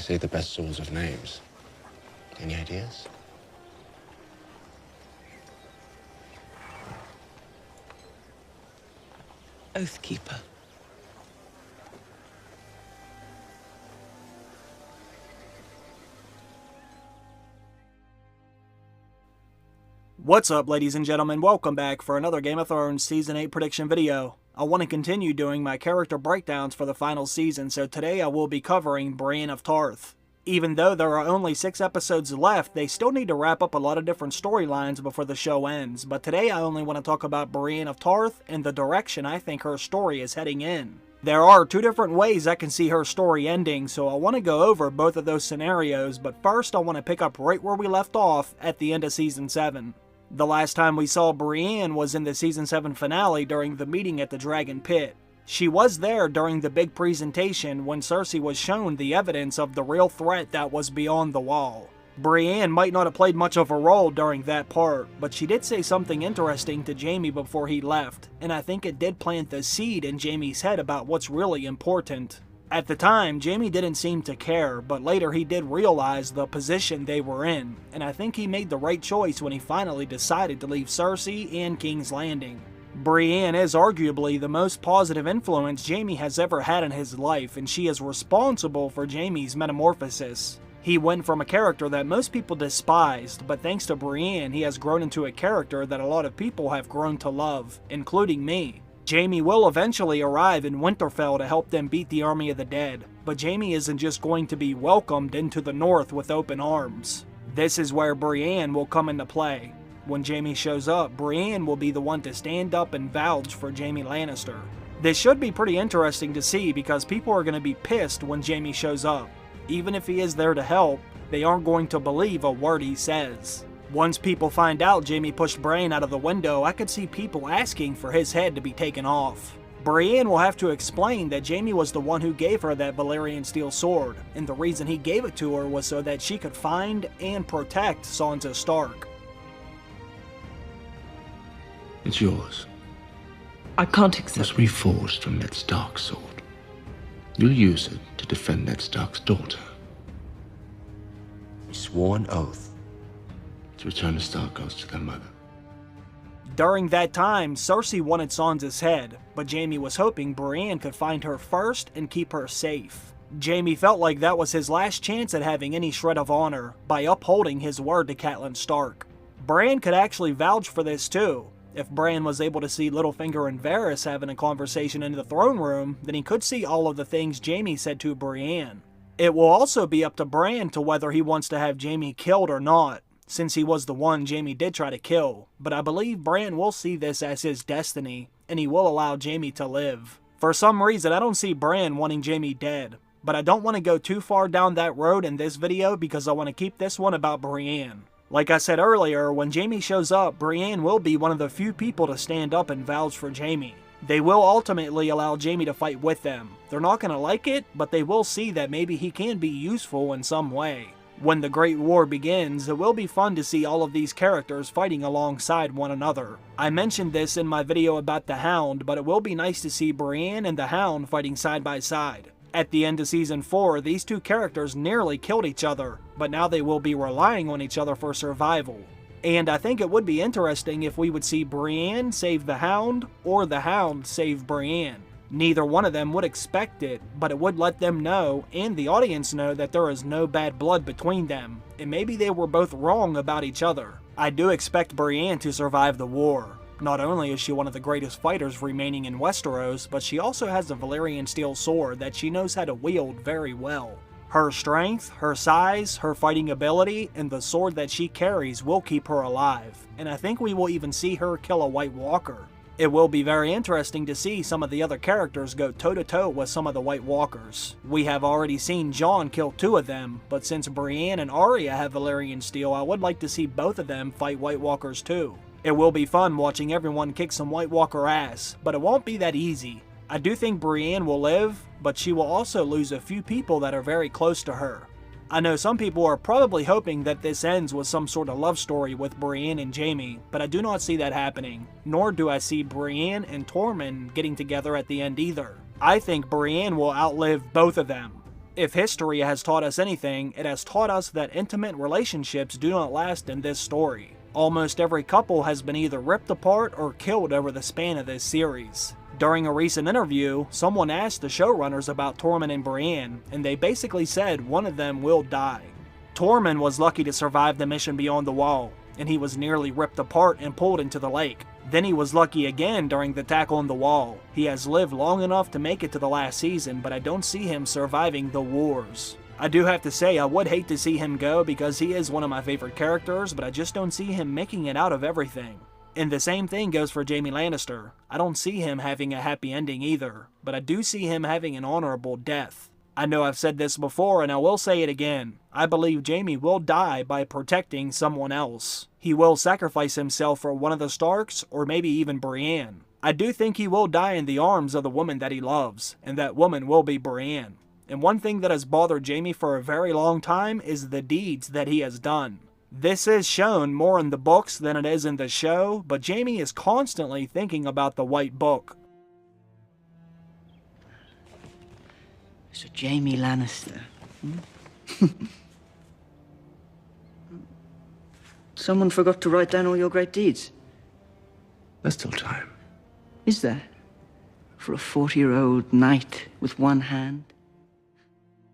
They say the best swords have names. Any ideas? Oathkeeper. What's up, ladies and gentlemen? Welcome back for another Game of Thrones Season 8 prediction video. I want to continue doing my character breakdowns for the final season, so today I will be covering Brienne of Tarth. Even though there are only 6 episodes left, they still need to wrap up a lot of different storylines before the show ends, but today I only want to talk about Brienne of Tarth and the direction I think her story is heading in. There are 2 different ways I can see her story ending, so I want to go over both of those scenarios, but first I want to pick up right where we left off at the end of Season 7. The last time we saw Brienne was in the Season 7 finale during the meeting at the Dragon Pit. She was there during the big presentation when Cersei was shown the evidence of the real threat that was beyond the wall. Brienne might not have played much of a role during that part, but she did say something interesting to Jaime before he left, and I think it did plant the seed in Jaime's head about what's really important. At the time, Jaime didn't seem to care, but later he did realize the position they were in, and I think he made the right choice when he finally decided to leave Cersei and King's Landing. Brienne is arguably the most positive influence Jaime has ever had in his life, and she is responsible for Jaime's metamorphosis. He went from a character that most people despised, but thanks to Brienne, he has grown into a character that a lot of people have grown to love, including me. Jaime will eventually arrive in Winterfell to help them beat the Army of the Dead, but Jaime isn't just going to be welcomed into the North with open arms. This is where Brienne will come into play. When Jaime shows up, Brienne will be the one to stand up and vouch for Jaime Lannister. This should be pretty interesting to see because people are going to be pissed when Jaime shows up. Even if he is there to help, they aren't going to believe a word he says. Once people find out Jaime pushed Brienne out of the window, I could see people asking for his head to be taken off. Brienne will have to explain that Jaime was the one who gave her that Valyrian steel sword, and the reason he gave it to her was so that she could find and protect Sansa Stark. It's yours. I can't It accept was reforged from Ned Stark's sword. You'll use it to defend Ned Stark's daughter. You swore an oath to return the Stark ghosts to their mother. During that time, Cersei wanted Sansa's head, but Jaime was hoping Brienne could find her first and keep her safe. Jaime felt like that was his last chance at having any shred of honor by upholding his word to Catelyn Stark. Bran could actually vouch for this too. If Bran was able to see Littlefinger and Varys having a conversation in the throne room, then he could see all of the things Jaime said to Brienne. It will also be up to Bran to whether he wants to have Jaime killed or not, since he was the one Jaime did try to kill, but I believe Bran will see this as his destiny, and he will allow Jaime to live. For some reason, I don't see Bran wanting Jaime dead, but I don't want to go too far down that road in this video because I want to keep this one about Brienne. Like I said earlier, when Jaime shows up, Brienne will be one of the few people to stand up and vouch for Jaime. They will ultimately allow Jaime to fight with them. They're not going to like it, but they will see that maybe he can be useful in some way. When the Great War begins, it will be fun to see all of these characters fighting alongside one another. I mentioned this in my video about the Hound, but it will be nice to see Brienne and the Hound fighting side by side. At the end of Season 4, these 2 characters nearly killed each other, but now they will be relying on each other for survival. And I think it would be interesting if we would see Brienne save the Hound, or the Hound save Brienne. Neither one of them would expect it, but it would let them know, and the audience know, that there is no bad blood between them, and maybe they were both wrong about each other. I do expect Brienne to survive the war. Not only is she one of the greatest fighters remaining in Westeros, but she also has a Valyrian steel sword that she knows how to wield very well. Her strength, her size, her fighting ability, and the sword that she carries will keep her alive, and I think we will even see her kill a White Walker. It will be very interesting to see some of the other characters go toe-to-toe with some of the White Walkers. We have already seen Jon kill 2 of them, but since Brienne and Arya have Valyrian steel, I would like to see both of them fight White Walkers too. It will be fun watching everyone kick some White Walker ass, but it won't be that easy. I do think Brienne will live, but she will also lose a few people that are very close to her. I know some people are probably hoping that this ends with some sort of love story with Brienne and Jaime, but I do not see that happening, nor do I see Brienne and Tormund getting together at the end either. I think Brienne will outlive both of them. If history has taught us anything, it has taught us that intimate relationships do not last in this story. Almost every couple has been either ripped apart or killed over the span of this series. During a recent interview, someone asked the showrunners about Tormund and Brienne, and they basically said one of them will die. Tormund was lucky to survive the mission beyond the wall, and he was nearly ripped apart and pulled into the lake. Then he was lucky again during the attack on the wall. He has lived long enough to make it to the last season, but I don't see him surviving the wars. I do have to say I would hate to see him go because he is one of my favorite characters, but I just don't see him making it out of everything. And the same thing goes for Jaime Lannister. I don't see him having a happy ending either, but I do see him having an honorable death. I know I've said this before and I will say it again. I believe Jaime will die by protecting someone else. He will sacrifice himself for one of the Starks or maybe even Brienne. I do think he will die in the arms of the woman that he loves, and that woman will be Brienne. And one thing that has bothered Jaime for a very long time is the deeds that he has done. This is shown more in the books than it is in the show, but Jaime is constantly thinking about the White Book. So Jaime Lannister. Someone forgot to write down all your great deeds. There's still time. Is there? For a 40-year-old knight with one hand?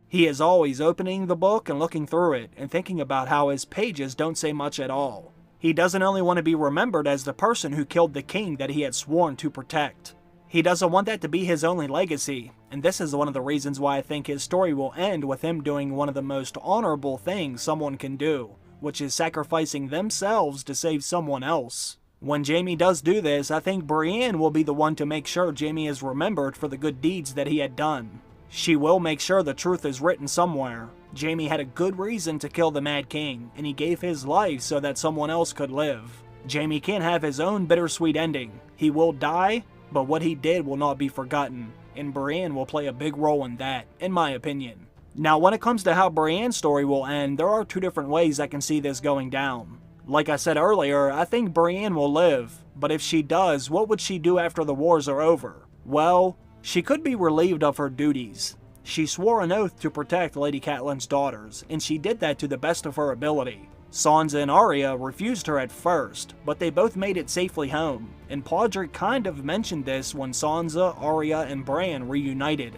He is always opening the book and looking through it and thinking about how his pages don't say much at all. He doesn't only want to be remembered as the person who killed the king that he had sworn to protect. He doesn't want that to be his only legacy, and this is one of the reasons why I think his story will end with him doing one of the most honorable things someone can do, which is sacrificing themselves to save someone else. When Jaime does do this, I think Brienne will be the one to make sure Jaime is remembered for the good deeds that he had done. She will make sure the truth is written somewhere. Jaime had a good reason to kill the Mad King, and he gave his life so that someone else could live. Jaime can have his own bittersweet ending. He will die, but what he did will not be forgotten, and Brienne will play a big role in that, in my opinion. Now, when it comes to how Brienne's story will end, there are two different ways I can see this going down. Like I said earlier, I think Brienne will live, but if she does, what would she do after the wars are over? Well, she could be relieved of her duties. She swore an oath to protect Lady Catelyn's daughters, and she did that to the best of her ability. Sansa and Arya refused her at first, but they both made it safely home, and Podrick kind of mentioned this when Sansa, Arya, and Bran reunited.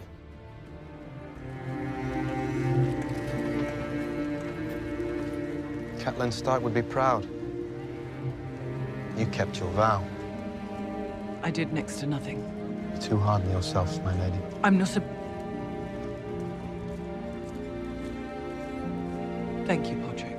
Catelyn Stark would be proud. You kept your vow. I did next to nothing. You're too hard on yourself, my lady. I'm not a... Thank you, Podrick.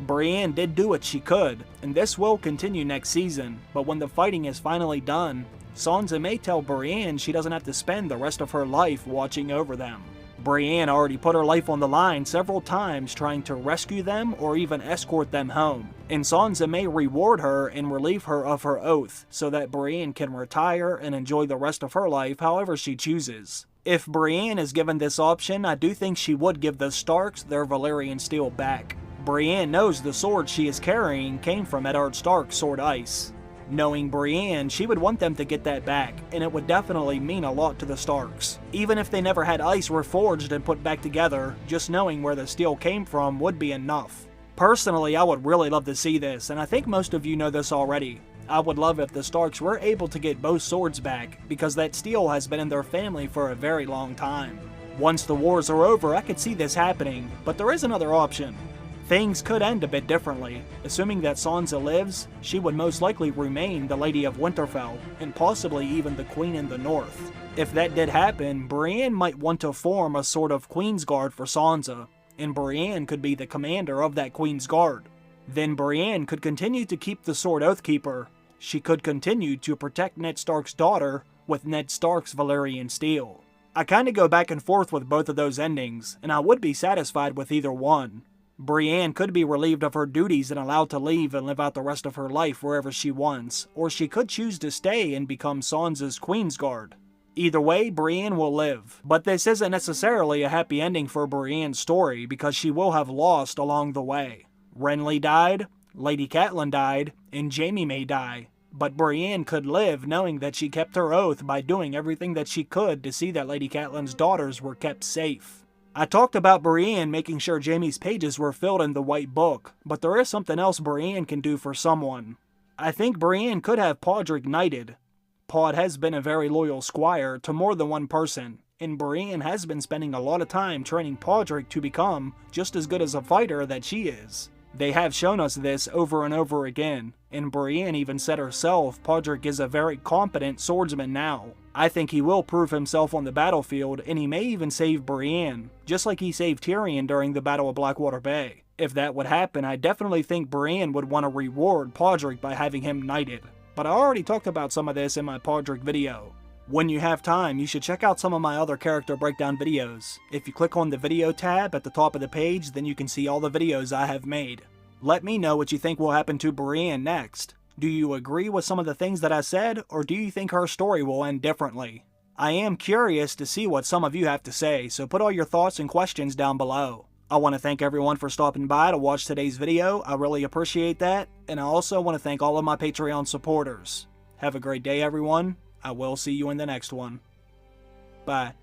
Brienne did do what she could, and this will continue next season, but when the fighting is finally done, Sansa may tell Brienne she doesn't have to spend the rest of her life watching over them. Brienne already put her life on the line several times trying to rescue them or even escort them home, and Sansa may reward her and relieve her of her oath so that Brienne can retire and enjoy the rest of her life however she chooses. If Brienne is given this option, I do think she would give the Starks their Valyrian steel back. Brienne knows the sword she is carrying came from Eddard Stark's sword ice. Knowing Brienne, she would want them to get that back, and it would definitely mean a lot to the Starks. Even if they never had ice reforged and put back together, just knowing where the steel came from would be enough. Personally, I would really love to see this, and I think most of you know this already. I would love if the Starks were able to get both swords back, because that steel has been in their family for a very long time. Once the wars are over, I could see this happening, but there is another option. Things could end a bit differently. Assuming that Sansa lives, she would most likely remain the Lady of Winterfell, and possibly even the Queen in the North. If that did happen, Brienne might want to form a sort of Queen's Guard for Sansa, and Brienne could be the commander of that Queen's Guard. Then Brienne could continue to keep the sword Oathkeeper. She could continue to protect Ned Stark's daughter with Ned Stark's Valyrian steel. I kinda go back and forth with both of those endings, and I would be satisfied with either one. Brienne could be relieved of her duties and allowed to leave and live out the rest of her life wherever she wants, or she could choose to stay and become Sansa's Queen's Guard. Either way, Brienne will live, but this isn't necessarily a happy ending for Brienne's story because she will have lost along the way. Renly died, Lady Catelyn died, and Jaime may die, But Brienne could live knowing that she kept her oath by doing everything that she could to see that Lady Catelyn's daughters were kept safe. I talked about Brienne making sure Jaime's pages were filled in the White Book, but there is something else Brienne can do for someone. I think Brienne could have Podrick knighted. Pod has been a very loyal squire to more than one person, and Brienne has been spending a lot of time training Podrick to become just as good as a fighter that she is. They have shown us this over and over again, and Brienne even said herself Podrick is a very competent swordsman now. I think he will prove himself on the battlefield, and he may even save Brienne, just like he saved Tyrion during the Battle of Blackwater Bay. If that would happen, I definitely think Brienne would want to reward Podrick by having him knighted. But I already talked about some of this in my Podrick video. When you have time, you should check out some of my other character breakdown videos. If you click on the video tab at the top of the page, then you can see all the videos I have made. Let me know what you think will happen to Brienne next. Do you agree with some of the things that I said, or do you think her story will end differently? I am curious to see what some of you have to say, so put all your thoughts and questions down below. I want to thank everyone for stopping by to watch today's video. I really appreciate that, and I also want to thank all of my Patreon supporters. Have a great day, everyone. I will see you in the next one. Bye.